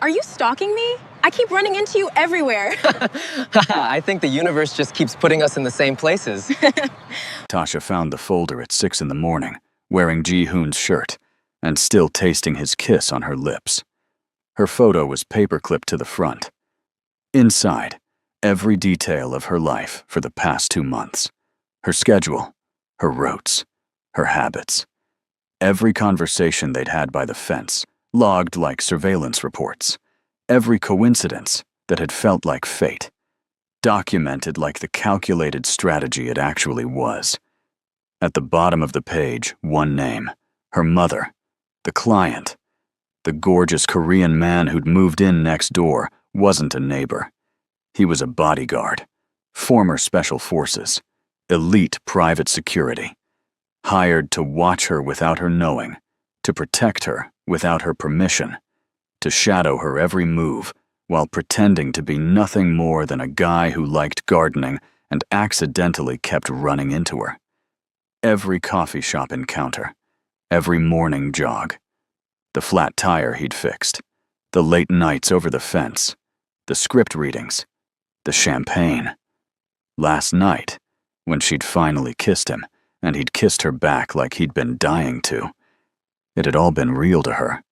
Are you stalking me? I keep running into you everywhere. I think the universe just keeps putting us in the same places. Tasha found the folder at 6 in the morning, wearing Ji-hoon's shirt, and still tasting his kiss on her lips. Her photo was paperclipped to the front. Inside, every detail of her life for the past 2 months. Her schedule, her routes, her habits. Every conversation they'd had by the fence, logged like surveillance reports. Every coincidence that had felt like fate, documented like the calculated strategy it actually was. At the bottom of the page, one name, her mother, the client. The gorgeous Korean man who'd moved in next door wasn't a neighbor. He was a bodyguard, former special forces, elite private security, hired to watch her without her knowing, to protect her without her permission, to shadow her every move while pretending to be nothing more than a guy who liked gardening and accidentally kept running into her. Every coffee shop encounter, every morning jog, the flat tire he'd fixed, the late nights over the fence, the script readings, the champagne. Last night, when she'd finally kissed him, and he'd kissed her back like he'd been dying to, it had all been real to her.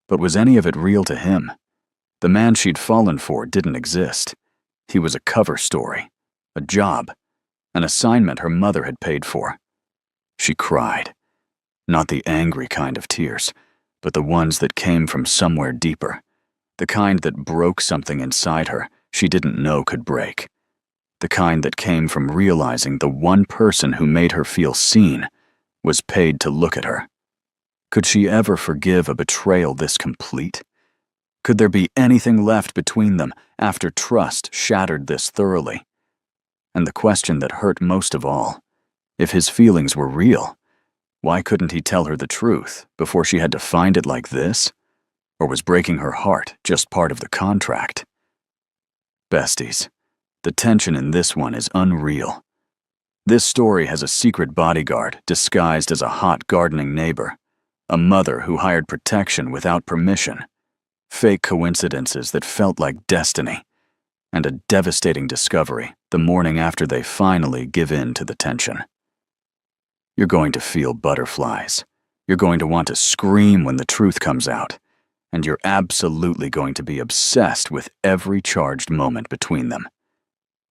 But was any of it real to him? The man she'd fallen for didn't exist. He was a cover story, a job, an assignment her mother had paid for. She cried. Not the angry kind of tears, but the ones that came from somewhere deeper, the kind that broke something inside her she didn't know could break, the kind that came from realizing the one person who made her feel seen was paid to look at her. Could she ever forgive a betrayal this complete? Could there be anything left between them after trust shattered this thoroughly? And the question that hurt most of all, if his feelings were real, why couldn't he tell her the truth before she had to find it like this? Or was breaking her heart just part of the contract? Besties, the tension in this one is unreal. This story has a secret bodyguard disguised as a hot gardening neighbor, a mother who hired protection without permission, fake coincidences that felt like destiny, and a devastating discovery the morning after they finally give in to the tension. You're going to feel butterflies. You're going to want to scream when the truth comes out, and you're absolutely going to be obsessed with every charged moment between them.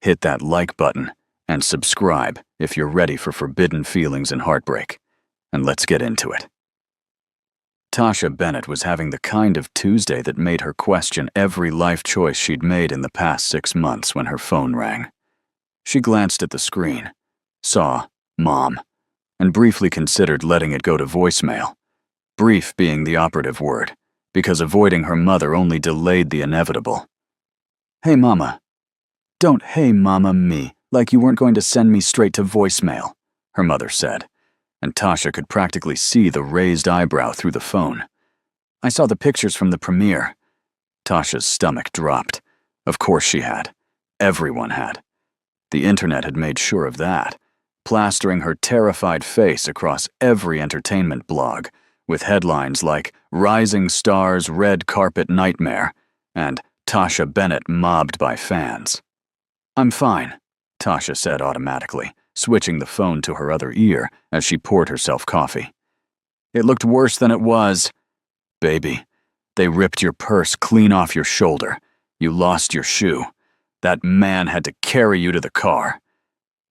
Hit that like button and subscribe if you're ready for forbidden feelings and heartbreak, and let's get into it. Tasha Bennett was having the kind of Tuesday that made her question every life choice she'd made in the past 6 months when her phone rang. She glanced at the screen, saw Mom, and briefly considered letting it go to voicemail. Brief being the operative word, because avoiding her mother only delayed the inevitable. "Hey, Mama." "Don't hey, Mama me, like you weren't going to send me straight to voicemail," her mother said, and Tasha could practically see the raised eyebrow through the phone. "I saw the pictures from the premiere." Tasha's stomach dropped. Of course she had. Everyone had. The internet had made sure of that, plastering her terrified face across every entertainment blog, with headlines like "Rising Stars Red Carpet Nightmare" and "Tasha Bennett Mobbed by Fans." "I'm fine," Tasha said automatically, switching the phone to her other ear as she poured herself coffee. "It looked worse than it was." "Baby, they ripped your purse clean off your shoulder. You lost your shoe. That man had to carry you to the car.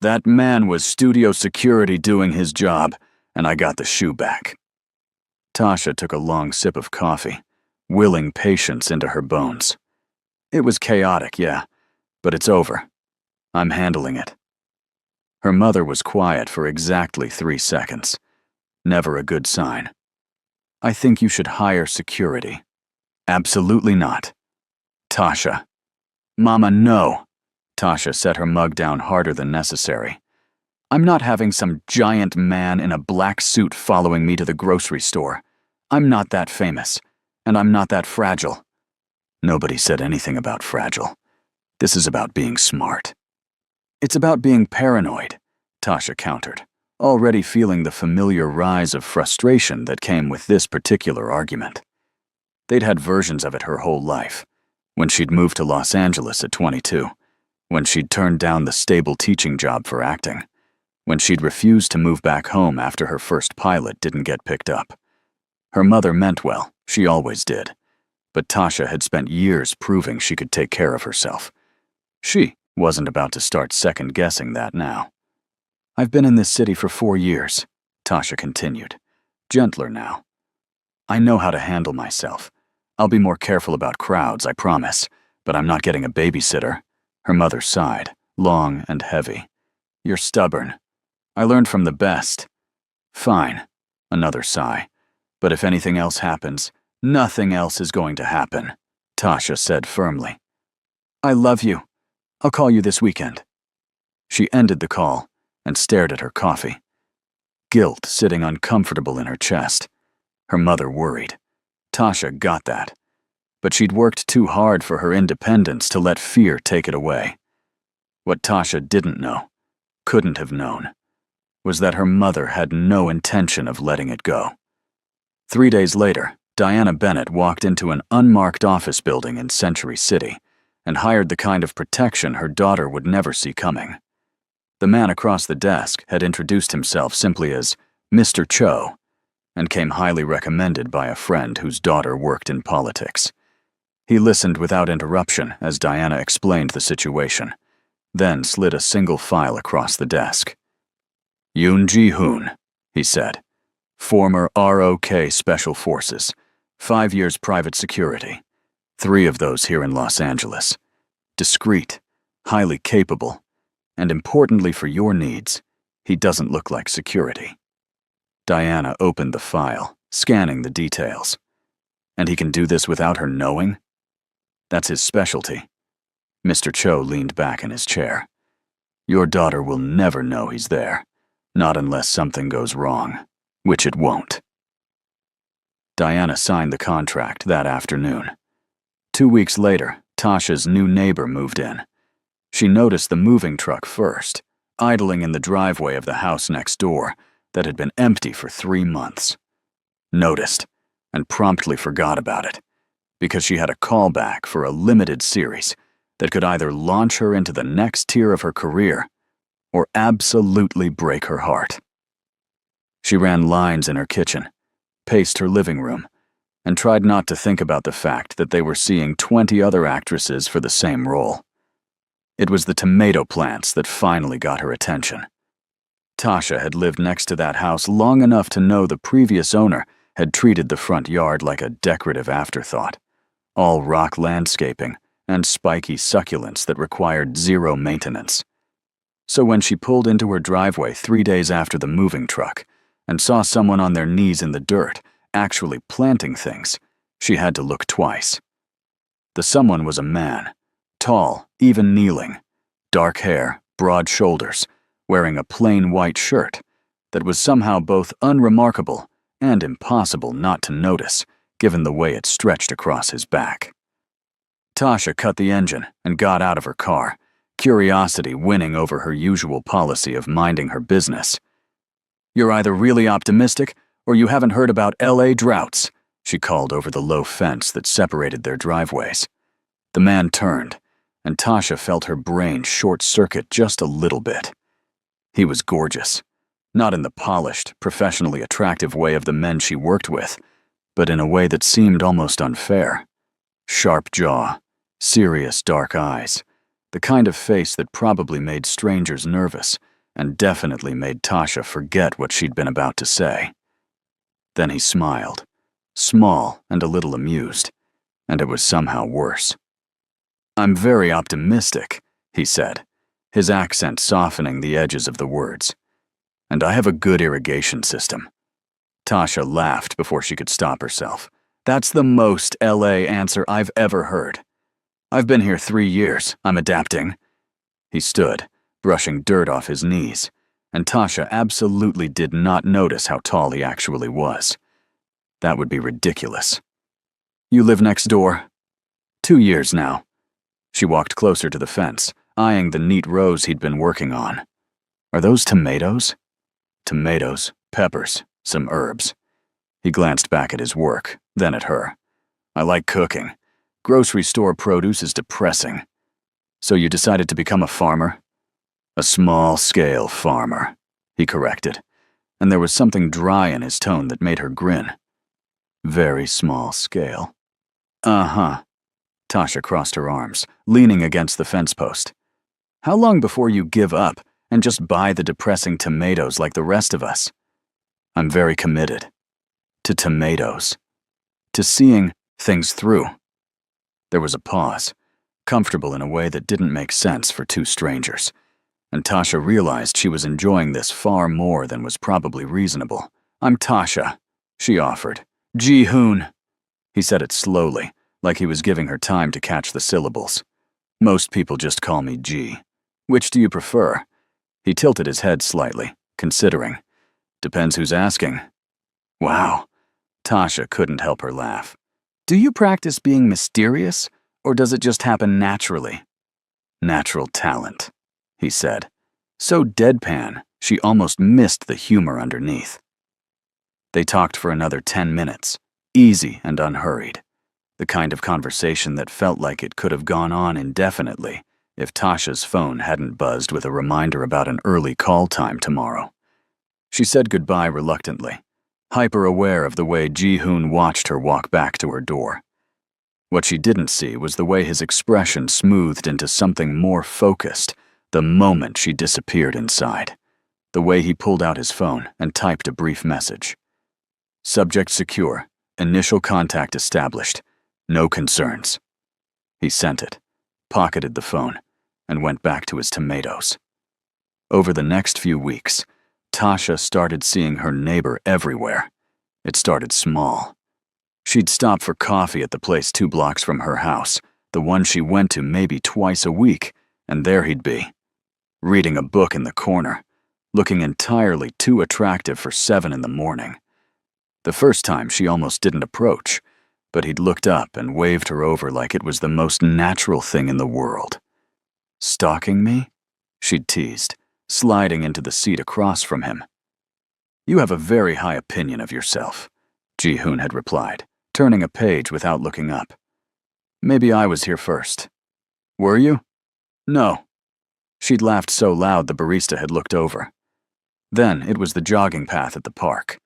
That man was studio security doing his job, and I got the shoe back." Tasha took a long sip of coffee, willing patience into her bones. "It was chaotic, yeah, but it's over. I'm handling it." Her mother was quiet for exactly 3 seconds. Never a good sign. "I think you should hire security." "Absolutely not." "Tasha." "Mama, no." Tasha set her mug down harder than necessary. "I'm not having some giant man in a black suit following me to the grocery store. I'm not that famous, and I'm not that fragile." Nobody said anything about fragile. This is about being smart. "It's about being paranoid," Tasha countered, already feeling the familiar rise of frustration that came with this particular argument. They'd had versions of it her whole life. When she'd moved to Los Angeles at 22. When she'd turned down the stable teaching job for acting. When she'd refused to move back home after her first pilot didn't get picked up. Her mother meant well, she always did. But Tasha had spent years proving she could take care of herself. She wasn't about to start second-guessing that now. "I've been in this city for 4 years," Tasha continued, gentler now. "I know how to handle myself. I'll be more careful about crowds, I promise, but I'm not getting a babysitter." Her mother sighed, long and heavy. "You're stubborn. I learned from the best." "Fine," another sigh. "But if anything else happens, nothing else is going to happen," Tasha said firmly. "I love you. I'll call you this weekend." She ended the call and stared at her coffee. Guilt sitting uncomfortable in her chest. Her mother worried. Tasha got that. But she'd worked too hard for her independence to let fear take it away. What Tasha didn't know, couldn't have known, was that her mother had no intention of letting it go. 3 days later, Diana Bennett walked into an unmarked office building in Century City and hired the kind of protection her daughter would never see coming. The man across the desk had introduced himself simply as Mr. Cho and came highly recommended by a friend whose daughter worked in politics. He listened without interruption as Diana explained the situation, then slid a single file across the desk. "Yoon Ji-hoon," he said. "Former ROK Special Forces, 5 years private security, 3 of those here in Los Angeles. Discreet, highly capable, and importantly for your needs, he doesn't look like security." Diana opened the file, scanning the details. "And he can do this without her knowing?" "That's his specialty." Mr. Cho leaned back in his chair. "Your daughter will never know he's there, not unless something goes wrong, which it won't." Diana signed the contract that afternoon. 2 weeks later, Tasha's new neighbor moved in. She noticed the moving truck first, idling in the driveway of the house next door that had been empty for 3 months. Noticed, and promptly forgot about it, because she had a callback for a limited series that could either launch her into the next tier of her career or absolutely break her heart. She ran lines in her kitchen, paced her living room, and tried not to think about the fact that they were seeing 20 other actresses for the same role. It was the tomato plants that finally got her attention. Tasha had lived next to that house long enough to know the previous owner had treated the front yard like a decorative afterthought, all rock landscaping and spiky succulents that required zero maintenance. So when she pulled into her driveway 3 days after the moving truck and saw someone on their knees in the dirt, actually planting things, she had to look twice. The someone was a man, tall, even kneeling, dark hair, broad shoulders, wearing a plain white shirt that was somehow both unremarkable and impossible not to notice, given the way it stretched across his back. Tasha cut the engine and got out of her car, curiosity winning over her usual policy of minding her business. "You're either really optimistic or you haven't heard about LA droughts," she called over the low fence that separated their driveways. The man turned, and Tasha felt her brain short-circuit just a little bit. He was gorgeous, not in the polished, professionally attractive way of the men she worked with, but in a way that seemed almost unfair. Sharp jaw, serious dark eyes, the kind of face that probably made strangers nervous and definitely made Tasha forget what she'd been about to say. Then he smiled, small and a little amused, and it was somehow worse. "I'm very optimistic," he said, his accent softening the edges of the words. "And I have a good irrigation system." Tasha laughed before she could stop herself. "That's the most LA answer I've ever heard. I've been here 3 years. I'm adapting." He stood, brushing dirt off his knees, and Tasha absolutely did not notice how tall he actually was. That would be ridiculous. "You live next door?" 2 years now." She walked closer to the fence, eyeing the neat rows he'd been working on. "Are those tomatoes?" "Tomatoes, peppers, some herbs." He glanced back at his work, then at her. I like cooking. Grocery store produce is depressing. So you decided to become a farmer? A small-scale farmer, he corrected, and there was something dry in his tone that made her grin. Very small scale. Uh-huh. Tasha crossed her arms, leaning against the fence post. How long before you give up and just buy the depressing tomatoes like the rest of us? I'm very committed. To tomatoes. To seeing things through. There was a pause, comfortable in a way that didn't make sense for two strangers, and Tasha realized she was enjoying this far more than was probably reasonable. I'm Tasha, she offered. Ji-hoon. He said it slowly, like he was giving her time to catch the syllables. Most people just call me G. Which do you prefer? He tilted his head slightly, considering. Depends who's asking. Wow. Tasha couldn't help her laugh. Do you practice being mysterious, or does it just happen naturally? Natural talent, he said. So deadpan, she almost missed the humor underneath. They talked for another 10 minutes, easy and unhurried. The kind of conversation that felt like it could have gone on indefinitely if Tasha's phone hadn't buzzed with a reminder about an early call time tomorrow. She said goodbye reluctantly, hyper-aware of the way Ji-hoon watched her walk back to her door. What she didn't see was the way his expression smoothed into something more focused the moment she disappeared inside, the way he pulled out his phone and typed a brief message. Subject secure, initial contact established, no concerns. He sent it, pocketed the phone, and went back to his tomatoes. Over the next few weeks, Tasha started seeing her neighbor everywhere. It started small. She'd stop for coffee at the place 2 blocks from her house, the one she went to maybe twice a week, and there he'd be, reading a book in the corner, looking entirely too attractive for 7 in the morning. The first time she almost didn't approach, but he'd looked up and waved her over like it was the most natural thing in the world. Stalking me? She'd teased, sliding into the seat across from him. You have a very high opinion of yourself, Ji-hoon had replied, turning a page without looking up. Maybe I was here first. Were you? No. She'd laughed so loud the barista had looked over. Then it was the jogging path at the park.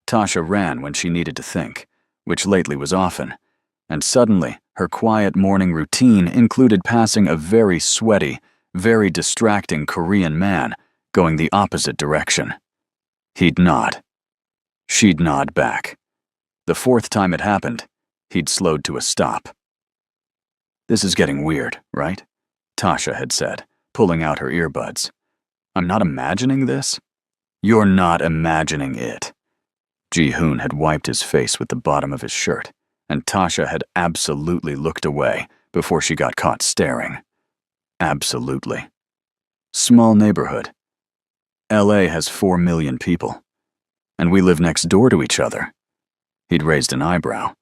Tasha ran when she needed to think, which lately was often, and suddenly her quiet morning routine included passing a very sweaty, very distracting Korean man going the opposite direction. He'd nod. She'd nod back. The 4th time it happened, he'd slowed to a stop. This is getting weird, right? Tasha had said, pulling out her earbuds. I'm not imagining this? You're not imagining it. Ji-hoon had wiped his face with the bottom of his shirt, and Tasha had absolutely looked away before she got caught staring. Absolutely. Small neighborhood. LA has 4 million people, and we live next door to each other. He'd raised an eyebrow.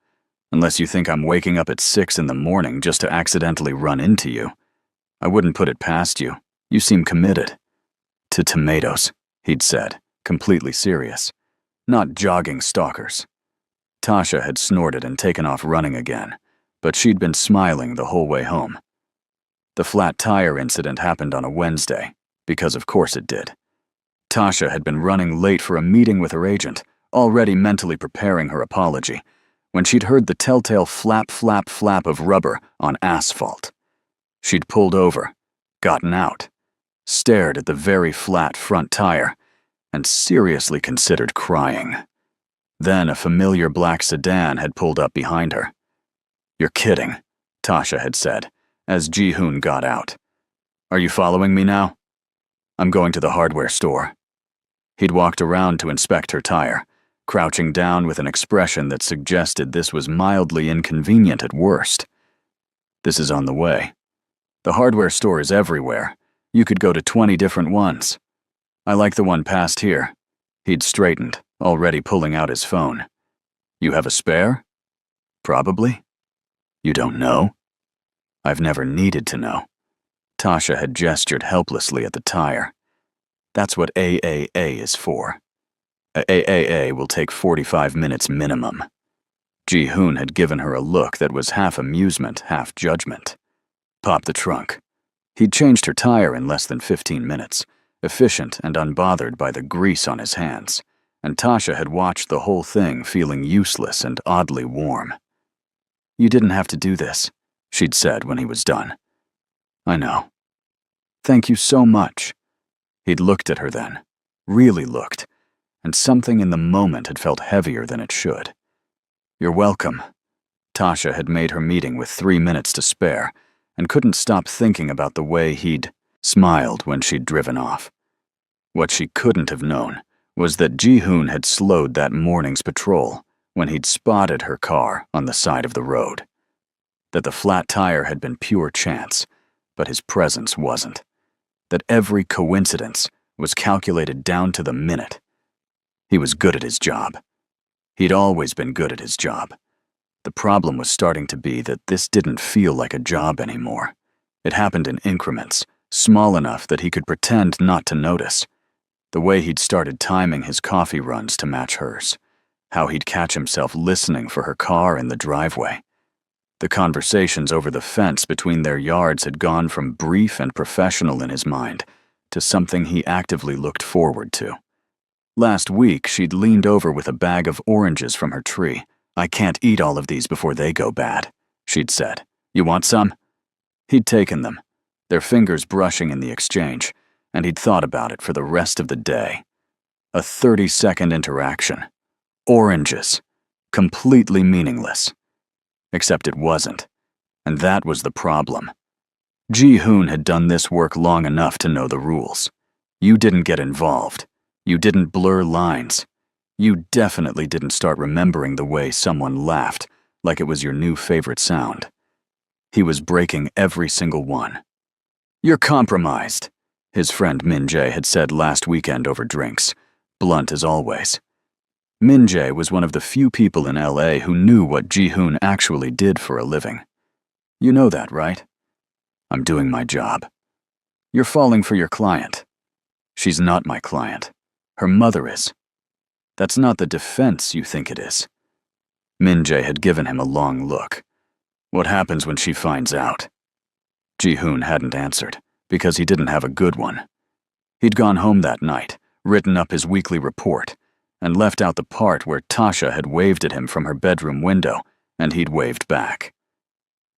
Unless you think I'm waking up at 6 in the morning just to accidentally run into you. I wouldn't put it past you. You seem committed. To tomatoes, he'd said, completely serious. Not jogging stalkers. Tasha had snorted and taken off running again, but she'd been smiling the whole way home. The flat tire incident happened on a Wednesday, because of course it did. Tasha had been running late for a meeting with her agent, already mentally preparing her apology, when she'd heard the telltale flap, flap, flap of rubber on asphalt. She'd pulled over, gotten out, stared at the very flat front tire, and seriously considered crying. Then a familiar black sedan had pulled up behind her. You're kidding, Tasha had said, as Ji-hoon got out. Are you following me now? I'm going to the hardware store. He'd walked around to inspect her tire, crouching down with an expression that suggested this was mildly inconvenient at worst. This is on the way. The hardware store is everywhere. You could go to 20 different ones. I like the one past here. He'd straightened, already pulling out his phone. You have a spare? Probably. You don't know? I've never needed to know. Tasha had gestured helplessly at the tire. That's what AAA is for. A AAA will take 45 minutes minimum. Ji-hoon had given her a look that was half amusement, half judgment. Pop the trunk. He'd changed her tire in less than 15 minutes, efficient and unbothered by the grease on his hands, and Tasha had watched the whole thing feeling useless and oddly warm. "You didn't have to do this," she'd said when he was done. "I know. Thank you so much." He'd looked at her then, really looked, and something in the moment had felt heavier than it should. "You're welcome." Tasha had made her meeting with 3 minutes to spare, and couldn't stop thinking about the way he'd smiled when she'd driven off. What she couldn't have known was that Ji-hoon had slowed that morning's patrol when he'd spotted her car on the side of the road. That the flat tire had been pure chance, but his presence wasn't. That every coincidence was calculated down to the minute. He was good at his job. He'd always been good at his job. The problem was starting to be that this didn't feel like a job anymore. It happened in increments, small enough that he could pretend not to notice. The way he'd started timing his coffee runs to match hers. How he'd catch himself listening for her car in the driveway. The conversations over the fence between their yards had gone from brief and professional in his mind to something he actively looked forward to. Last week, she'd leaned over with a bag of oranges from her tree. "I can't eat all of these before they go bad," she'd said. "You want some?" He'd taken them, their fingers brushing in the exchange, and he'd thought about it for the rest of the day. A 30-second interaction. Oranges. Completely meaningless. Except it wasn't. And that was the problem. Ji-hoon had done this work long enough to know the rules. You didn't get involved. You didn't blur lines. You definitely didn't start remembering the way someone laughed, like it was your new favorite sound. He was breaking every single one. "You're compromised," his friend Min-jae had said last weekend over drinks, blunt as always. Min-jae was one of the few people in LA who knew what Ji-hoon actually did for a living. "You know that, right?" "I'm doing my job." "You're falling for your client." "She's not my client. Her mother is." "That's not the defense you think it is." Min-jae had given him a long look. "What happens when she finds out?" Ji-hoon hadn't answered, because he didn't have a good one. He'd gone home that night, written up his weekly report, and left out the part where Tasha had waved at him from her bedroom window, and he'd waved back.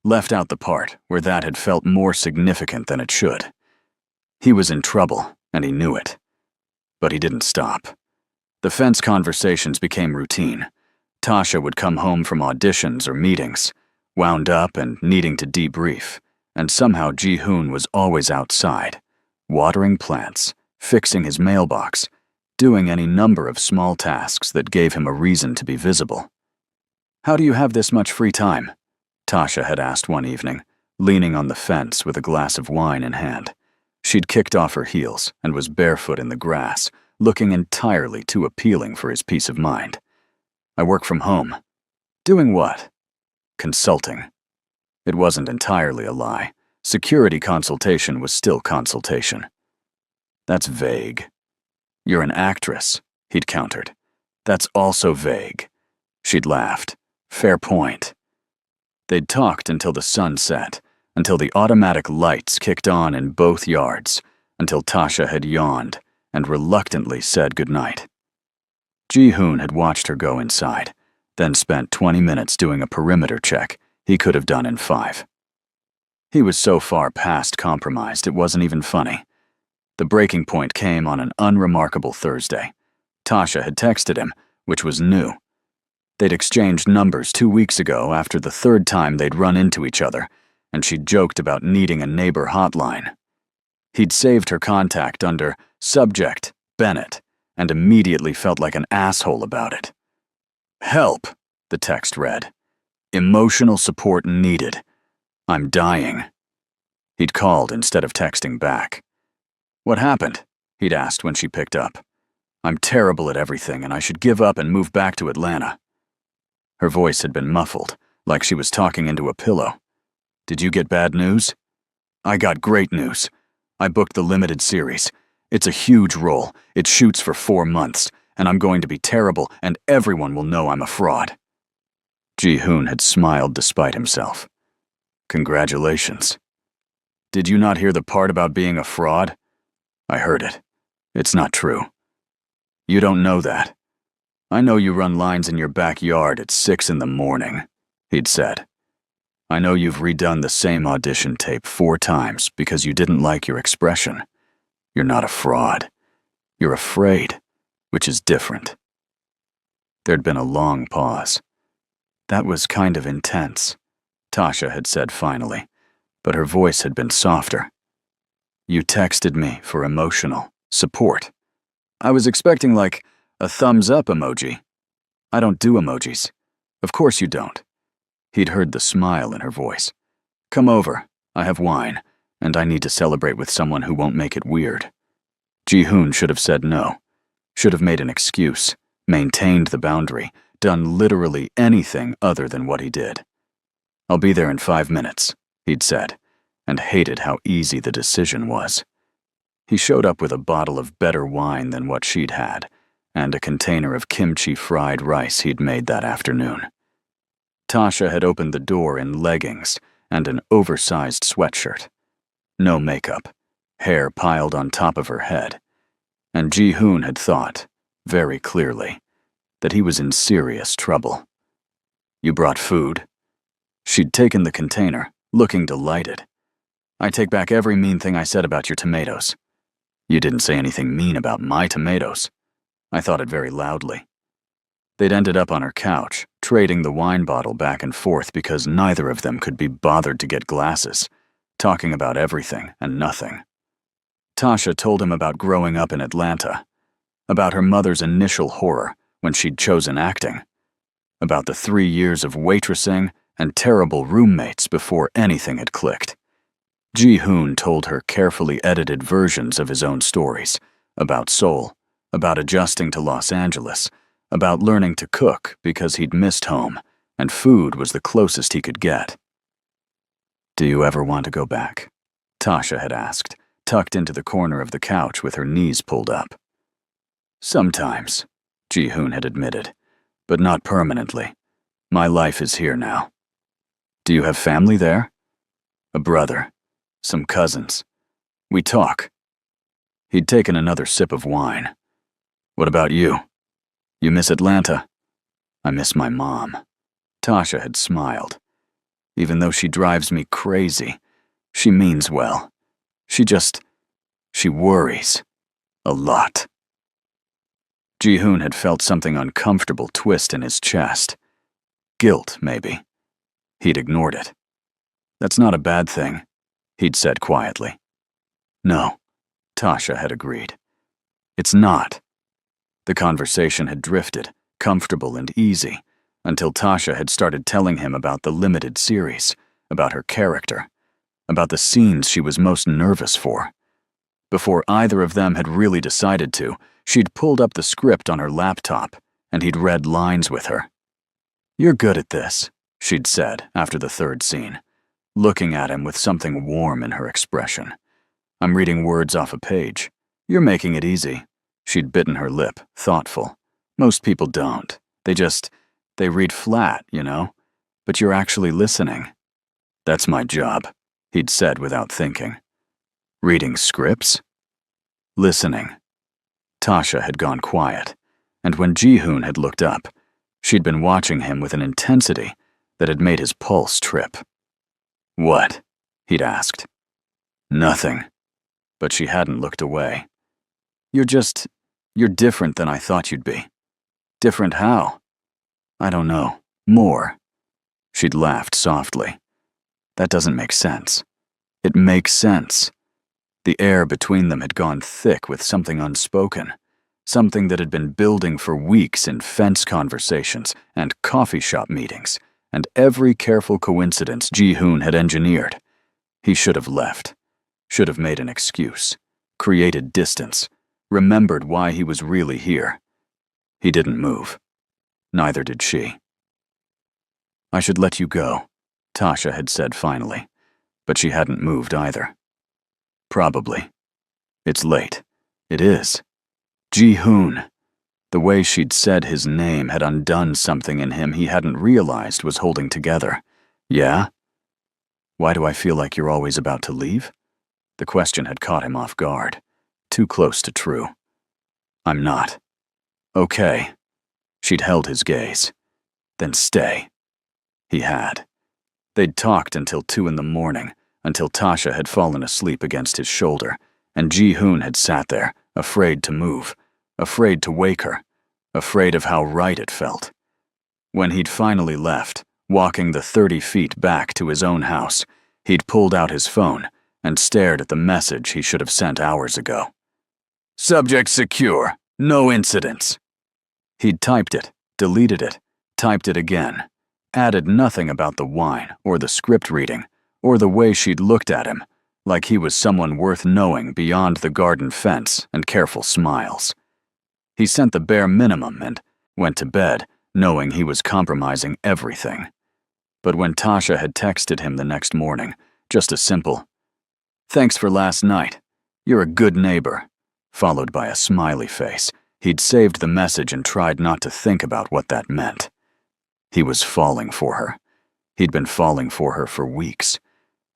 Left out the part where that had felt more significant than it should. He was in trouble, and he knew it. But he didn't stop. The fence conversations became routine. Tasha would come home from auditions or meetings, wound up and needing to debrief, and somehow Ji-hoon was always outside, watering plants, fixing his mailbox, doing any number of small tasks that gave him a reason to be visible. "How do you have this much free time?" Tasha had asked one evening, leaning on the fence with a glass of wine in hand. She'd kicked off her heels and was barefoot in the grass, looking entirely too appealing for his peace of mind. "I work from home." "Doing what?" "Consulting." It wasn't entirely a lie. Security consultation was still consultation. "That's vague." "You're an actress," he'd countered. "That's also vague." She'd laughed. "Fair point." They'd talked until the sun set, until the automatic lights kicked on in both yards, until Tasha had yawned and reluctantly said goodnight. Ji-hoon had watched her go inside, then spent 20 minutes doing a perimeter check he could have done in 5. He was so far past compromised it wasn't even funny. The breaking point came on an unremarkable Thursday. Tasha had texted him, which was new. They'd exchanged numbers 2 weeks ago after the third time they'd run into each other, and she'd joked about needing a neighbor hotline. He'd saved her contact under Subject, Bennett, and immediately felt like an asshole about it. "Help," the text read. "Emotional support needed. I'm dying." He'd called instead of texting back. "What happened?" he'd asked when she picked up. "I'm terrible at everything, and I should give up and move back to Atlanta." Her voice had been muffled, like she was talking into a pillow. "Did you get bad news?" "I got great news. I booked the limited series. It's a huge role. It shoots for 4 months, and I'm going to be terrible, and everyone will know I'm a fraud." Ji-hoon had smiled despite himself. Congratulations. Did you not hear the part about being a fraud? I heard it. It's not true. You don't know that. I know you run lines in your backyard at 6 in the morning, he'd said. I know you've redone the same audition tape 4 times because you didn't like your expression. You're not a fraud. You're afraid, which is different. There'd been a long pause. That was kind of intense, Tasha had said finally, but her voice had been softer. You texted me for emotional support. I was expecting like a thumbs up emoji. I don't do emojis. Of course you don't. He'd heard the smile in her voice. Come over. I have wine, and I need to celebrate with someone who won't make it weird. Ji-hoon should have said no. Should have made an excuse, maintained the boundary, done literally anything other than what he did. I'll be there in 5 minutes, he'd said, and hated how easy the decision was. He showed up with a bottle of better wine than what she'd had, and a container of kimchi fried rice he'd made that afternoon. Tasha had opened the door in leggings and an oversized sweatshirt. No makeup, hair piled on top of her head, and Ji-hoon had thought, very clearly, that he was in serious trouble. You brought food? She'd taken the container, looking delighted. I take back every mean thing I said about your tomatoes. You didn't say anything mean about my tomatoes. I thought it very loudly. They'd ended up on her couch, trading the wine bottle back and forth because neither of them could be bothered to get glasses, talking about everything and nothing. Tasha told him about growing up in Atlanta, about her mother's initial horror when she'd chosen acting, about the 3 years of waitressing and terrible roommates before anything had clicked. Ji-hoon told her carefully edited versions of his own stories, about Seoul, about adjusting to Los Angeles, about learning to cook because he'd missed home, and food was the closest he could get. Do you ever want to go back? Tasha had asked, tucked into the corner of the couch with her knees pulled up. Sometimes, Ji-hoon had admitted, but not permanently. My life is here now. Do you have family there? A brother, some cousins. We talk. He'd taken another sip of wine. What about you? You miss Atlanta? I miss my mom. Tasha had smiled. Even though she drives me crazy, she means well. She worries. A lot. Ji-hoon had felt something uncomfortable twist in his chest. Guilt, maybe. He'd ignored it. That's not a bad thing, he'd said quietly. No, Tasha had agreed. It's not. The conversation had drifted, comfortable and easy, until Tasha had started telling him about the limited series, about her character, about the scenes she was most nervous for. Before either of them had really decided to, she'd pulled up the script on her laptop, and he'd read lines with her. You're good at this, she'd said after the 3rd scene, looking at him with something warm in her expression. I'm reading words off a page. You're making it easy. She'd bitten her lip, thoughtful. Most people don't. They read flat, you know? But you're actually listening. That's my job, he'd said without thinking. Reading scripts? Listening. Tasha had gone quiet, and when Ji-hoon had looked up, she'd been watching him with an intensity that had made his pulse trip. What? He'd asked. Nothing. But she hadn't looked away. You're different than I thought you'd be. Different how? I don't know. More. She'd laughed softly. That doesn't make sense. It makes sense. The air between them had gone thick with something unspoken, something that had been building for weeks in fence conversations and coffee shop meetings, and every careful coincidence Ji-hoon had engineered. He should have left, should have made an excuse, created distance, remembered why he was really here. He didn't move. Neither did she. I should let you go, Tasha had said finally, but she hadn't moved either. Probably. It's late. It is. Ji-hoon. The way she'd said his name had undone something in him he hadn't realized was holding together. Yeah? Why do I feel like you're always about to leave? The question had caught him off guard. Too close to true. I'm not. Okay. She'd held his gaze. Then stay. He had. They'd talked until 2 in the morning, until Tasha had fallen asleep against his shoulder, and Ji-hoon had sat there, afraid to move, afraid to wake her, afraid of how right it felt. When he'd finally left, walking the 30 feet back to his own house, he'd pulled out his phone and stared at the message he should have sent hours ago. Subject secure. No incidents. He'd typed it, deleted it, typed it again, added nothing about the wine or the script reading or the way she'd looked at him, like he was someone worth knowing beyond the garden fence and careful smiles. He sent the bare minimum and went to bed, knowing he was compromising everything. But when Tasha had texted him the next morning, just a simple, "Thanks for last night. You're a good neighbor," followed by a smiley face, he'd saved the message and tried not to think about what that meant. He was falling for her. He'd been falling for her for weeks.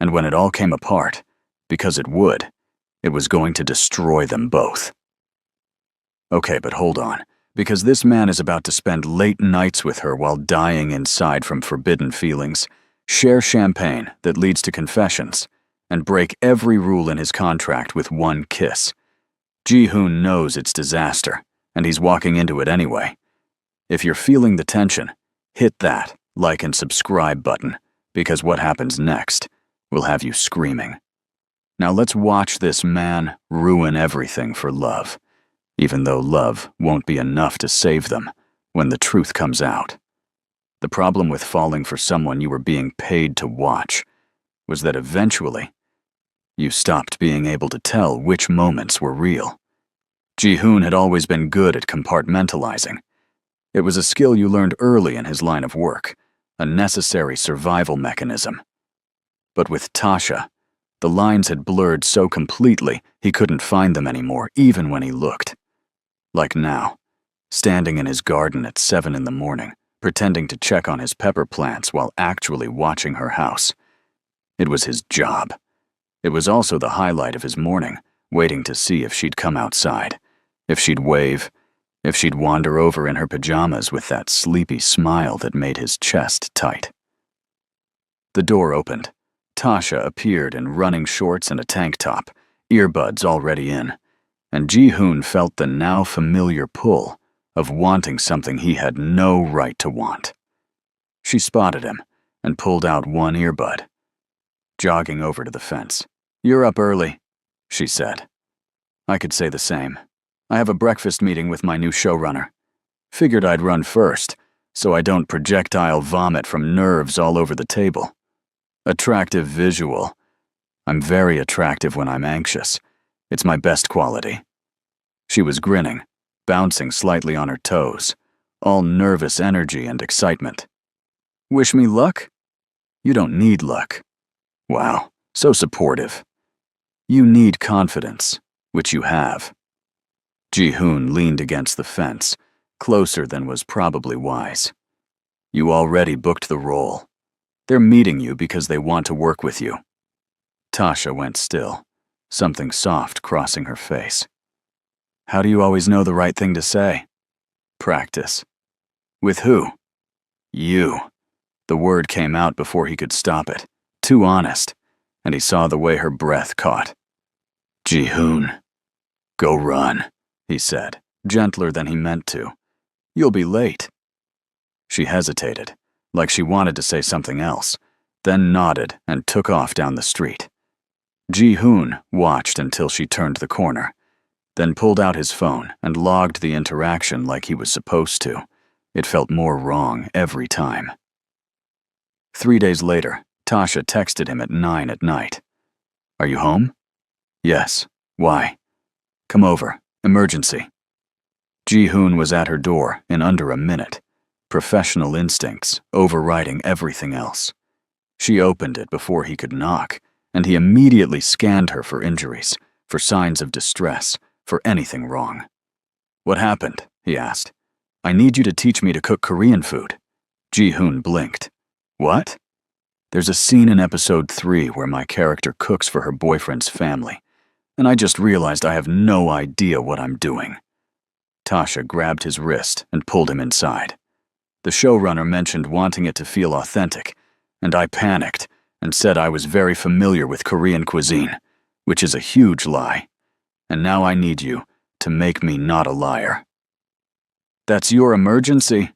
And when it all came apart, because it would, it was going to destroy them both. Okay, but hold on, because this man is about to spend late nights with her while dying inside from forbidden feelings, share champagne that leads to confessions, and break every rule in his contract with one kiss. Ji-hoon knows it's disaster, and he's walking into it anyway. If you're feeling the tension, hit that like and subscribe button, because what happens next will have you screaming. Now let's watch this man ruin everything for love, even though love won't be enough to save them when the truth comes out. The problem with falling for someone you were being paid to watch was that eventually you stopped being able to tell which moments were real. Ji-hoon had always been good at compartmentalizing. It was a skill you learned early in his line of work, a necessary survival mechanism. But with Tasha, the lines had blurred so completely he couldn't find them anymore, even when he looked. Like now, standing in his garden at 7 in the morning, pretending to check on his pepper plants while actually watching her house. It was his job. It was also the highlight of his morning, waiting to see if she'd come outside, if she'd wave, if she'd wander over in her pajamas with that sleepy smile that made his chest tight. The door opened. Tasha appeared in running shorts and a tank top, earbuds already in, and Ji-hoon felt the now familiar pull of wanting something he had no right to want. She spotted him and pulled out one earbud. Jogging over to the fence. "You're up early," she said. I could say the same. I have a breakfast meeting with my new showrunner. Figured I'd run first, so I don't projectile vomit from nerves all over the table. Attractive visual. I'm very attractive when I'm anxious. It's my best quality. She was grinning, bouncing slightly on her toes, all nervous energy and excitement. Wish me luck? You don't need luck. Wow, so supportive. You need confidence, which you have. Ji-hoon leaned against the fence, closer than was probably wise. You already booked the role. They're meeting you because they want to work with you. Tasha went still, something soft crossing her face. How do you always know the right thing to say? Practice. With who? You. The word came out before he could stop it. Too honest, and he saw the way her breath caught. Ji-hoon. Go run, he said, gentler than he meant to. You'll be late. She hesitated, like she wanted to say something else, then nodded and took off down the street. Ji-hoon watched until she turned the corner, then pulled out his phone and logged the interaction like he was supposed to. It felt more wrong every time. 3 days later, Tasha texted him at 9 at night. Are you home? Yes. Why? Come over. Emergency. Ji-hoon was at her door in under a minute, professional instincts overriding everything else. She opened it before he could knock, and he immediately scanned her for injuries, for signs of distress, for anything wrong. What happened? He asked. I need you to teach me to cook Korean food. Ji-hoon blinked. What? There's a scene in episode 3 where my character cooks for her boyfriend's family, and I just realized I have no idea what I'm doing. Tasha grabbed his wrist and pulled him inside. The showrunner mentioned wanting it to feel authentic, and I panicked and said I was very familiar with Korean cuisine, which is a huge lie. And now I need you to make me not a liar. That's your emergency?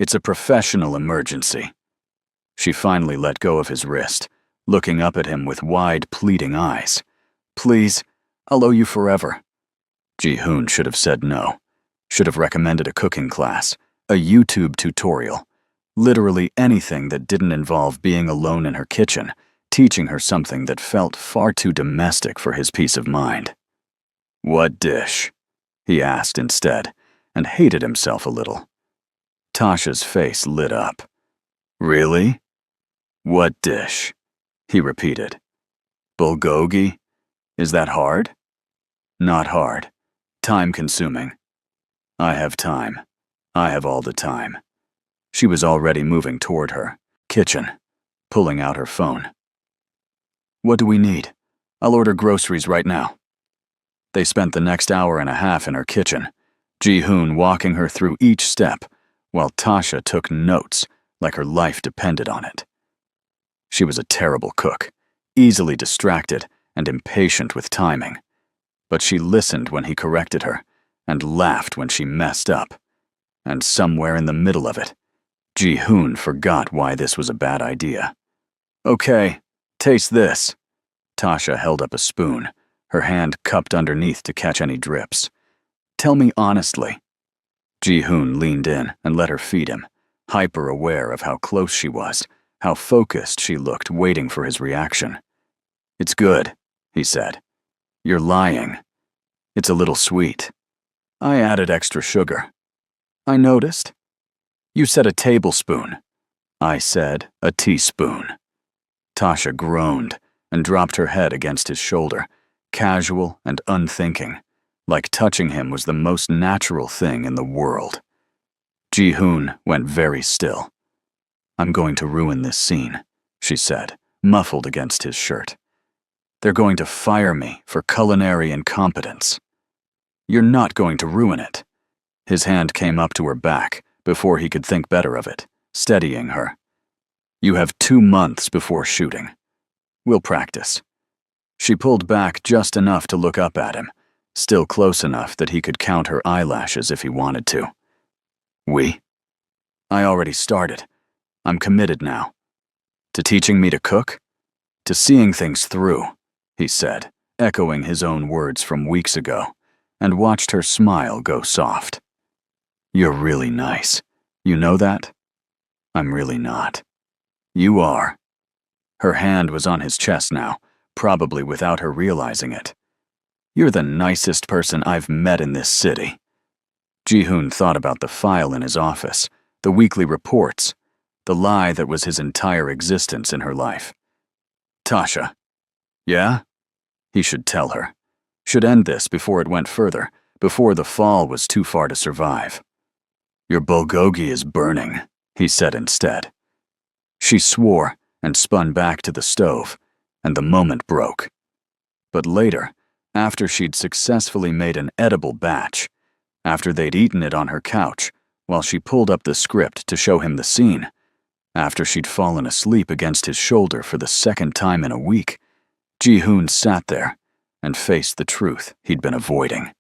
It's a professional emergency. She finally let go of his wrist, looking up at him with wide, pleading eyes. Please, I'll owe you forever. Ji-hoon should have said no. Should have recommended a cooking class, a YouTube tutorial, literally anything that didn't involve being alone in her kitchen, teaching her something that felt far too domestic for his peace of mind. What dish? He asked instead, and hated himself a little. Tasha's face lit up. Really? What dish? He repeated. Bulgogi? Is that hard? Not hard. Time-consuming. I have time. I have all the time. She was already moving toward her kitchen, pulling out her phone. What do we need? I'll order groceries right now. They spent the next hour and a half in her kitchen, Ji-hoon walking her through each step, while Tasha took notes like her life depended on it. She was a terrible cook, easily distracted and impatient with timing, but she listened when he corrected her and laughed when she messed up. And somewhere in the middle of it, Ji-hoon forgot why this was a bad idea. Okay, taste this. Tasha held up a spoon, her hand cupped underneath to catch any drips. Tell me honestly. Ji-hoon leaned in and let her feed him, hyper-aware of how close she was, how focused she looked, waiting for his reaction. It's good, he said. You're lying. It's a little sweet. I added extra sugar. I noticed. You said a tablespoon. I said a teaspoon. Tasha groaned and dropped her head against his shoulder, casual and unthinking, like touching him was the most natural thing in the world. Ji-hoon went very still. I'm going to ruin this scene, she said, muffled against his shirt. They're going to fire me for culinary incompetence. You're not going to ruin it. His hand came up to her back before he could think better of it, steadying her. You have 2 months before shooting. We'll practice. She pulled back just enough to look up at him, still close enough that he could count her eyelashes if he wanted to. We? I already started. I'm committed now. To teaching me to cook? To seeing things through, he said, echoing his own words from weeks ago, and watched her smile go soft. You're really nice. You know that? I'm really not. You are. Her hand was on his chest now, probably without her realizing it. You're the nicest person I've met in this city. Ji-hoon thought about the file in his office, the weekly reports, the lie that was his entire existence in her life. Tasha. Yeah? He should tell her. Should end this before it went further, before the fall was too far to survive. Your bulgogi is burning, he said instead. She swore and spun back to the stove, and the moment broke. But later, after she'd successfully made an edible batch, after they'd eaten it on her couch, while she pulled up the script to show him the scene, after she'd fallen asleep against his shoulder for the second time in a week, Ji-hoon sat there and faced the truth he'd been avoiding.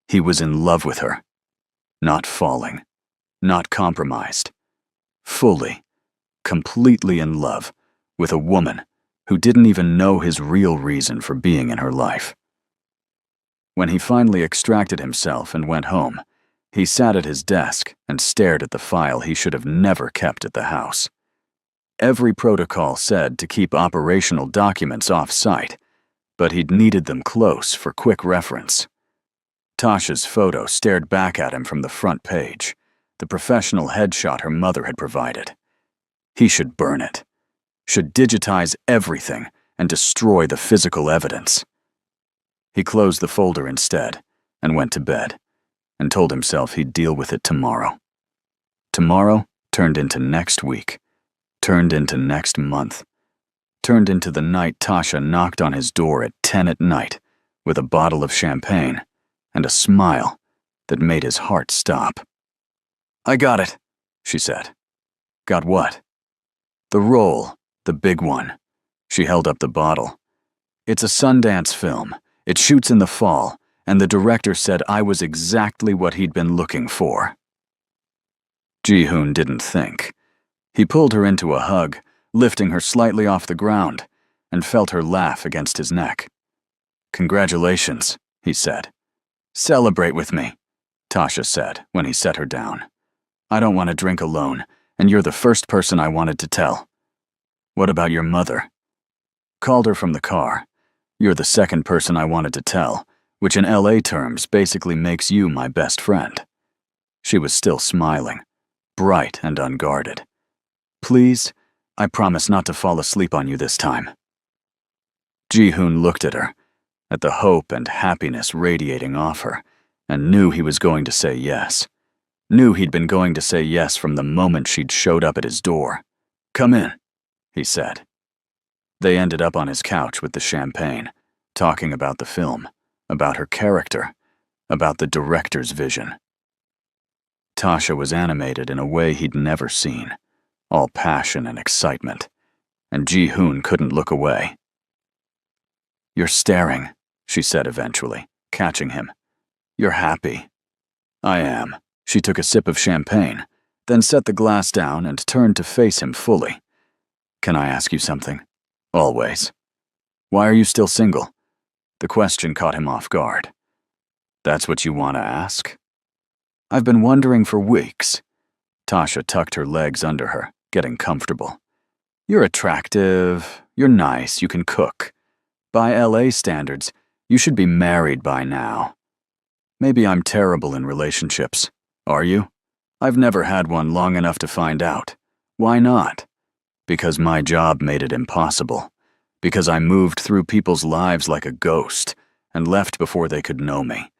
He was in love with her. Not falling, not compromised. Fully, completely in love with a woman who didn't even know his real reason for being in her life. When he finally extracted himself and went home, he sat at his desk and stared at the file he should have never kept at the house. Every protocol said to keep operational documents off-site, but he'd needed them close for quick reference. Tasha's photo stared back at him from the front page, the professional headshot her mother had provided. He should burn it, should digitize everything and destroy the physical evidence. He closed the folder instead and went to bed, and told himself he'd deal with it tomorrow. Tomorrow turned into next week, turned into next month, turned into the night Tasha knocked on his door at 10 at night with a bottle of champagne and a smile that made his heart stop. "I got it," she said. "Got what?" "The role, the big one." She held up the bottle. "It's a Sundance film. It shoots in the fall, and the director said I was exactly what he'd been looking for." Ji-hoon didn't think. He pulled her into a hug, lifting her slightly off the ground, and felt her laugh against his neck. "Congratulations," he said. "Celebrate with me," Tasha said when he set her down. "I don't want to drink alone, and you're the first person I wanted to tell." "What about your mother?" "Called her from the car. You're the second person I wanted to tell, which in LA terms basically makes you my best friend." She was still smiling, bright and unguarded. "Please, I promise not to fall asleep on you this time." Ji-hoon looked at her, at the hope and happiness radiating off her, and knew he was going to say yes. Knew he'd been going to say yes from the moment she'd showed up at his door. "Come in," he said. They ended up on his couch with the champagne, talking about the film, about her character, about the director's vision. Tasha was animated in a way he'd never seen, all passion and excitement, and Ji-hoon couldn't look away. "You're staring," she said eventually, catching him. "You're happy." "I am." She took a sip of champagne, then set the glass down and turned to face him fully. "Can I ask you something?" "Always." "Why are you still single?" The question caught him off guard. "That's what you want to ask?" "I've been wondering for weeks." Tasha tucked her legs under her, getting comfortable. "You're attractive, you're nice, you can cook. By LA standards, you should be married by now. Maybe I'm terrible in relationships. Are you? I've never had one long enough to find out. Why not? Because my job made it impossible. Because I moved through people's lives like a ghost and left before they could know me.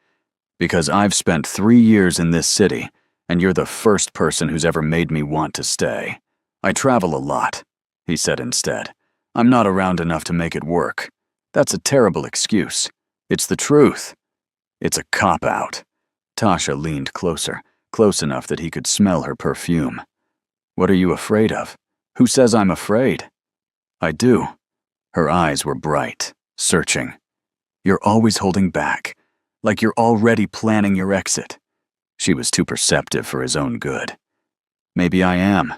Because I've spent 3 years in this city, and you're the first person who's ever made me want to stay. I travel a lot," he said instead. "I'm not around enough to make it work. That's a terrible excuse. It's the truth. It's a cop-out." Tasha leaned closer, close enough that he could smell her perfume. "What are you afraid of?" "Who says I'm afraid?" "I do." Her eyes were bright, searching. "You're always holding back, like you're already planning your exit." She was too perceptive for his own good. "Maybe I am."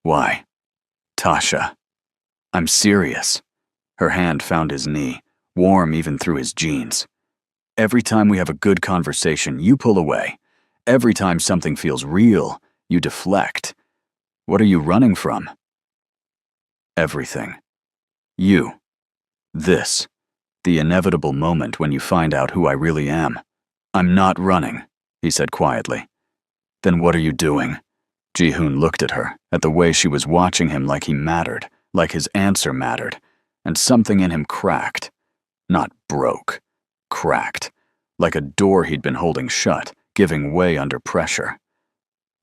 "Why?" "Tasha." "I'm serious." Her hand found his knee, warm even through his jeans. "Every time we have a good conversation, you pull away. Every time something feels real, you deflect. What are you running from?" "Everything. You. This. The inevitable moment when you find out who I really am." "I'm not running," he said quietly. "Then what are you doing?" Ji-hoon looked at her, at the way she was watching him like he mattered, like his answer mattered, and something in him cracked. Not broke. Cracked. Like a door he'd been holding shut, giving way under pressure.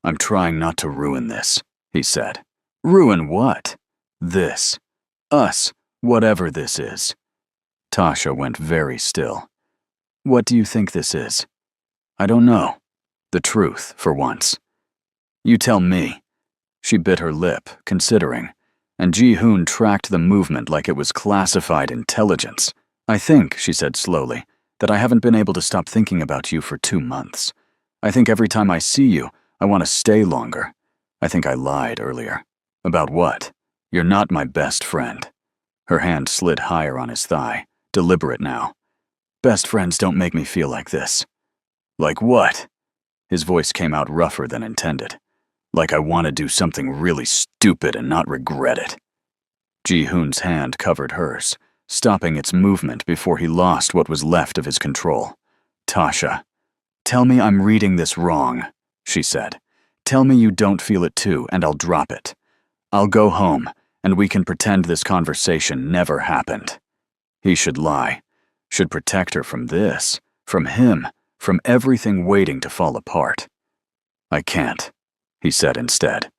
"I'm trying not to ruin this," he said. "Ruin what?" "This. Us. Whatever this is." Tasha went very still. "What do you think this is?" "I don't know. The truth, for once." "You tell me." She bit her lip, considering, and Ji-hoon tracked the movement like it was classified intelligence. "I think," she said slowly, "that I haven't been able to stop thinking about you for 2 months. I think every time I see you, I want to stay longer. I think I lied earlier." "About what?" "You're not my best friend." Her hand slid higher on his thigh, deliberate now. "Best friends don't make me feel like this." "Like what?" His voice came out rougher than intended. "Like I want to do something really stupid and not regret it." Ji-hoon's hand covered hers, stopping its movement before he lost what was left of his control. "Tasha, tell me I'm reading this wrong," she said. "Tell me you don't feel it too, and I'll drop it. I'll go home, and we can pretend this conversation never happened." He should lie, should protect her from this, from him, from everything waiting to fall apart. "I can't," he said instead.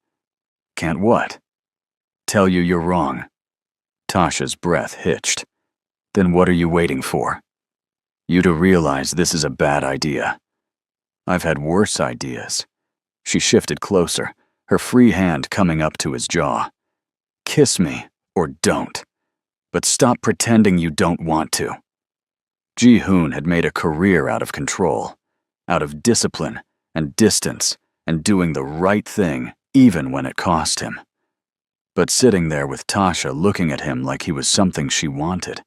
"Can't what?" "Tell you you're wrong." Tasha's breath hitched. "Then what are you waiting for?" "You to realize this is a bad idea." "I've had worse ideas." She shifted closer, her free hand coming up to his jaw. "Kiss me, or don't. But stop pretending you don't want to." Ji-hoon had made a career out of control, out of discipline and distance and doing the right thing even when it cost him. But sitting there with Tasha looking at him like he was something she wanted,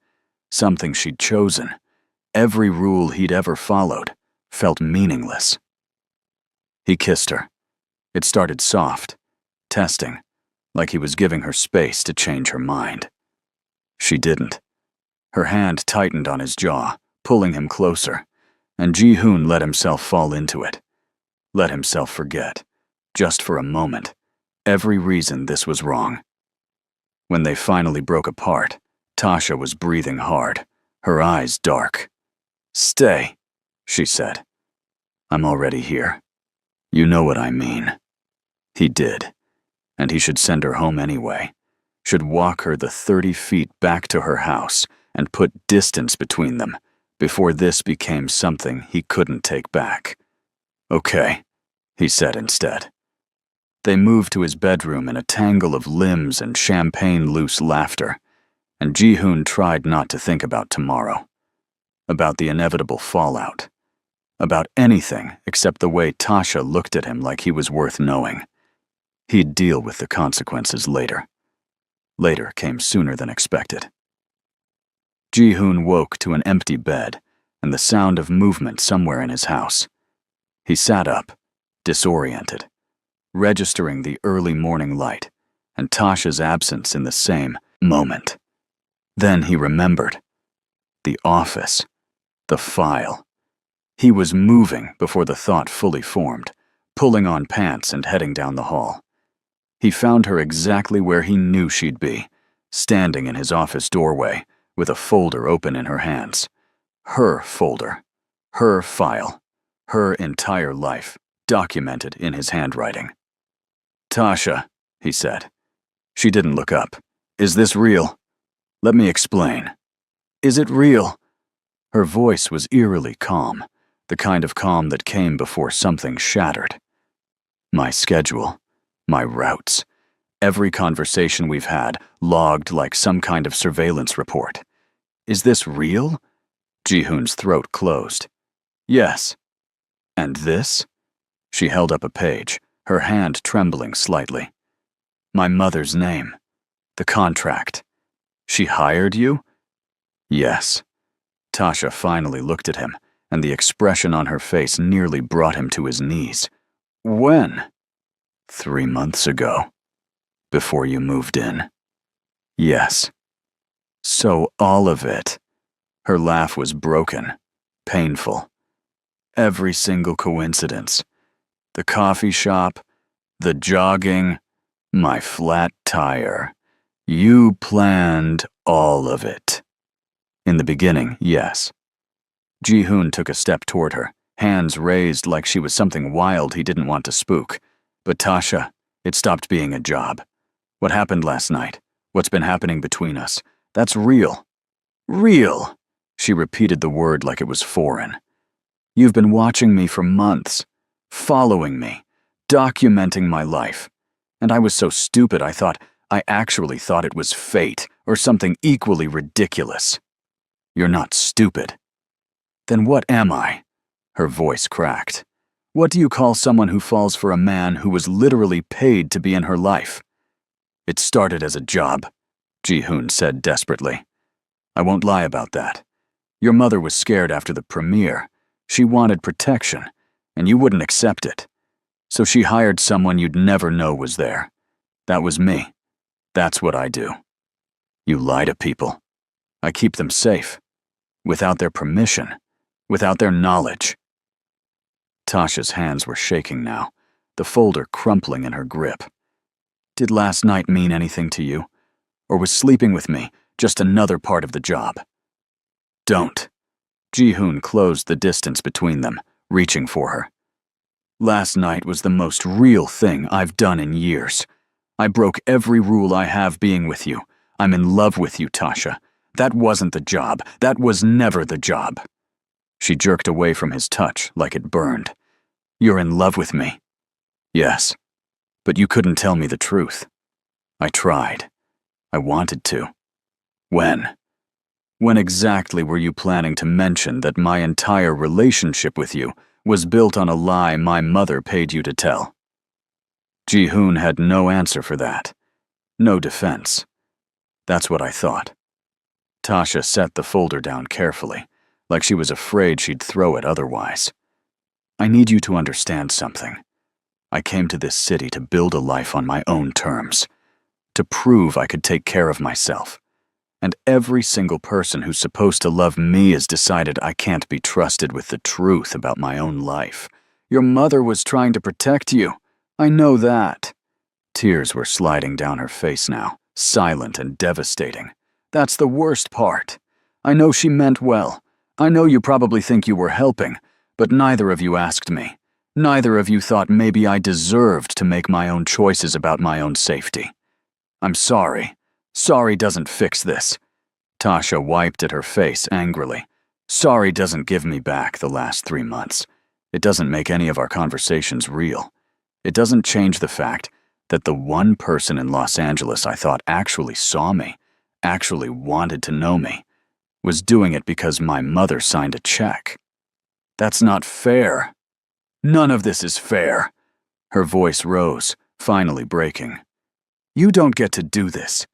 something she'd chosen, every rule he'd ever followed felt meaningless. He kissed her. It started soft, testing, like he was giving her space to change her mind. She didn't. Her hand tightened on his jaw, pulling him closer, and Ji-hoon let himself fall into it. Let himself forget, just for a moment, every reason this was wrong. When they finally broke apart, Tasha was breathing hard, her eyes dark. "Stay," she said. "I'm already here. You know what I mean." He did, and he should send her home anyway, should walk her the 30 feet back to her house and put distance between them before this became something he couldn't take back. "Okay," he said instead. They moved to his bedroom in a tangle of limbs and champagne-loose laughter, and Ji-hoon tried not to think about tomorrow, about the inevitable fallout, about anything except the way Tasha looked at him like he was worth knowing. He'd deal with the consequences later. Later came sooner than expected. Ji-hoon woke to an empty bed and the sound of movement somewhere in his house. He sat up, disoriented, registering the early morning light and Tasha's absence in the same moment. Then he remembered. The office. The file. He was moving before the thought fully formed, pulling on pants and heading down the hall. He found her exactly where he knew she'd be, standing in his office doorway, with a folder open in her hands. Her folder. Her file. Her entire life, documented in his handwriting. "Tasha," he said. She didn't look up. "Is this real?" "Let me explain." "Is it real?" Her voice was eerily calm, the kind of calm that came before something shattered. "My schedule. My routes. Every conversation we've had, logged like some kind of surveillance report. Is this real?" Ji-hoon's throat closed. "Yes." "And this?" She held up a page, her hand trembling slightly. "My mother's name. The contract. She hired you?" "Yes." Tasha finally looked at him, and the expression on her face nearly brought him to his knees. "When?" 3 months ago. Before you moved in." "Yes." "So all of it." Her laugh was broken, painful. "Every single coincidence. The coffee shop, the jogging, my flat tire. You planned all of it." "In the beginning, yes." Ji-hoon took a step toward her, hands raised like she was something wild he didn't want to spook. "But Tasha, it stopped being a job. What happened last night, what's been happening between us, that's real." "Real," she repeated the word like it was foreign. "You've been watching me for months, following me, documenting my life. And I was so stupid I actually thought it was fate or something equally ridiculous." "You're not stupid." "Then what am I?" Her voice cracked. "What do you call someone who falls for a man who was literally paid to be in her life?" "It started as a job," Ji-hoon said desperately. "I won't lie about that. Your mother was scared after the premiere. She wanted protection, and you wouldn't accept it. So she hired someone you'd never know was there. That was me. That's what I do. You lie to people. I keep them safe. Without their permission. Without their knowledge." Tasha's hands were shaking now, the folder crumpling in her grip. "Did last night mean anything to you? Or was sleeping with me just another part of the job?" "Don't." Ji-hoon closed the distance between them, reaching for her. Last night was the most real thing I've done in years. I broke every rule I have being with you. I'm in love with you, Tasha. That wasn't the job. That was never the job. She jerked away from his touch like it burned. You're in love with me. Yes, but you couldn't tell me the truth. I tried. I wanted to. When? When exactly were you planning to mention that my entire relationship with you was built on a lie my mother paid you to tell? Ji-hoon had no answer for that. No defense. That's what I thought. Tasha set the folder down carefully, like she was afraid she'd throw it otherwise. I need you to understand something. I came to this city to build a life on my own terms, to prove I could take care of myself. And every single person who's supposed to love me has decided I can't be trusted with the truth about my own life. Your mother was trying to protect you. I know that. Tears were sliding down her face now, silent and devastating. That's the worst part. I know she meant well. I know you probably think you were helping, but neither of you asked me. Neither of you thought maybe I deserved to make my own choices about my own safety. I'm sorry. Sorry doesn't fix this. Tasha wiped at her face angrily. Sorry doesn't give me back the last 3 months. It doesn't make any of our conversations real. It doesn't change the fact that the one person in Los Angeles I thought actually saw me, actually wanted to know me, was doing it because my mother signed a check. That's not fair. None of this is fair. Her voice rose, finally breaking. You don't get to do this.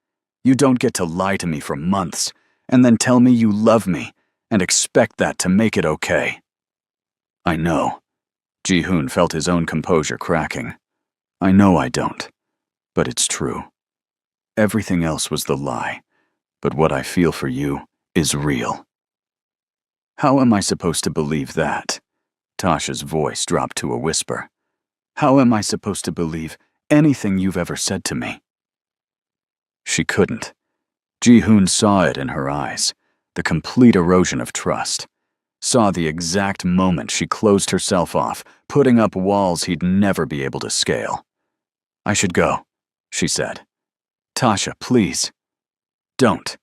You don't get to lie to me for months and then tell me you love me and expect that to make it okay. I know. Ji-hoon felt his own composure cracking. I know I don't, but it's true. Everything else was the lie, but what I feel for you is real. How am I supposed to believe that? Tasha's voice dropped to a whisper. How am I supposed to believe anything you've ever said to me? She couldn't. Ji-hoon saw it in her eyes, the complete erosion of trust. Saw the exact moment she closed herself off, putting up walls he'd never be able to scale. I should go, she said. Tasha, please. Don't.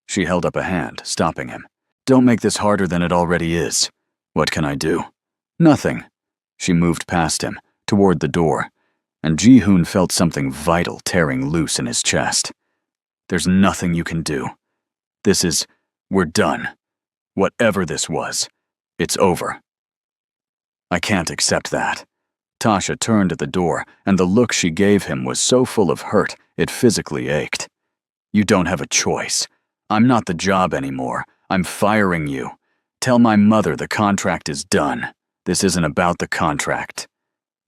She held up a hand, stopping him. Don't make this harder than it already is. What can I do? Nothing. She moved past him, toward the door, and Ji-hoon felt something tearing loose in his chest. There's nothing you can do. We're done. Whatever this was, it's over. I can't accept that. Tasha turned at the door, and the look she gave him was so full of hurt it physically ached. You don't have a choice. I'm not the job anymore. I'm firing you. Tell my mother the contract is done. This isn't about the contract.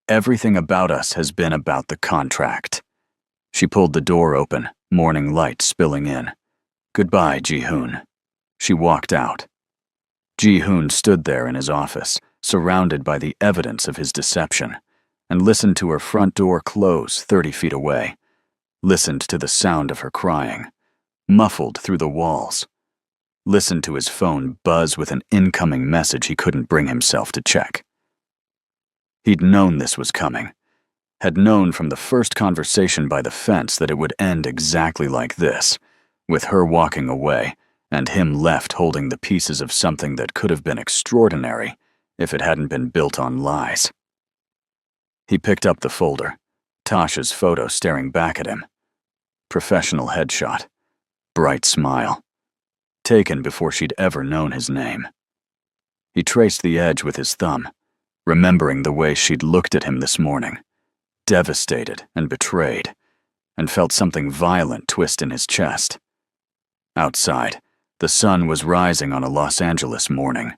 Everything about us has been about the contract. She pulled the door open, morning light spilling in. Goodbye, Ji-hoon. She walked out. Ji-hoon stood there in his office, surrounded by the evidence of his deception, and listened to her front door close 30 feet away. Listened to the sound of her crying, muffled through the walls. Listened to his phone buzz with an incoming message he couldn't bring himself to check. He'd known this was coming. Had known from the first conversation by the fence that it would end exactly like this, with her walking away and him left holding the pieces of something that could have been extraordinary if it hadn't been built on lies. He picked up the folder, Tasha's photo staring back at him. Professional headshot, bright smile, taken before she'd ever known his name. He traced the edge with his thumb, remembering the way she'd looked at him this morning, devastated and betrayed, and felt something violent twist in his chest. Outside, the sun was rising on a Los Angeles morning.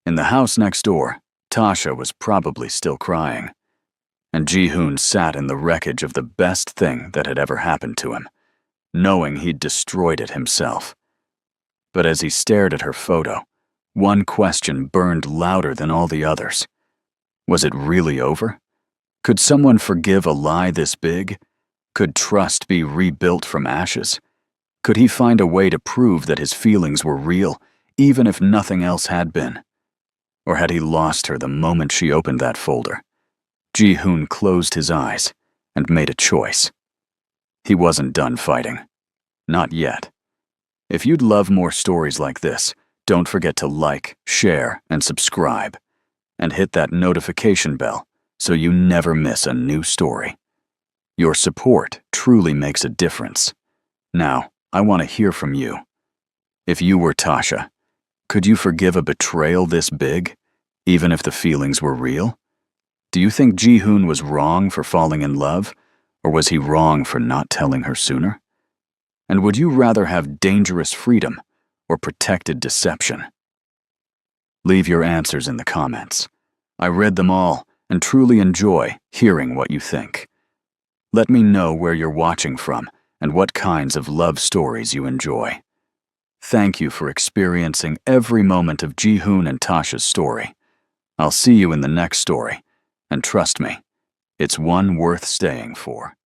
In the house next door, Tasha was probably still crying, and Ji-hoon sat in the wreckage of the best thing that had ever happened to him, knowing he'd destroyed it himself. But as he stared at her photo, one question burned louder than all the others. Was it really over? Could someone forgive a lie this big? Could trust be rebuilt from ashes? Could he find a way to prove that his feelings were real, even if nothing else had been? Or had he lost her the moment she opened that folder? Ji-hoon closed his eyes and made a choice. He wasn't done fighting. Not yet. If you'd love more stories like this, don't forget to like, share, and subscribe. And hit that notification bell so you never miss a new story. Your support truly makes a difference. Now, I want to hear from you. If you were Tasha, could you forgive a betrayal this big, even if the feelings were real? Do you think Ji-hoon was wrong for falling in love, or was he wrong for not telling her sooner? And would you rather have dangerous freedom or protected deception? Leave your answers in the comments. I read them all and truly enjoy hearing what you think. Let me know where you're watching from and what kinds of love stories you enjoy. Thank you for experiencing every moment of Ji-hoon and Tasha's story. I'll see you in the next story, and trust me, it's one worth staying for.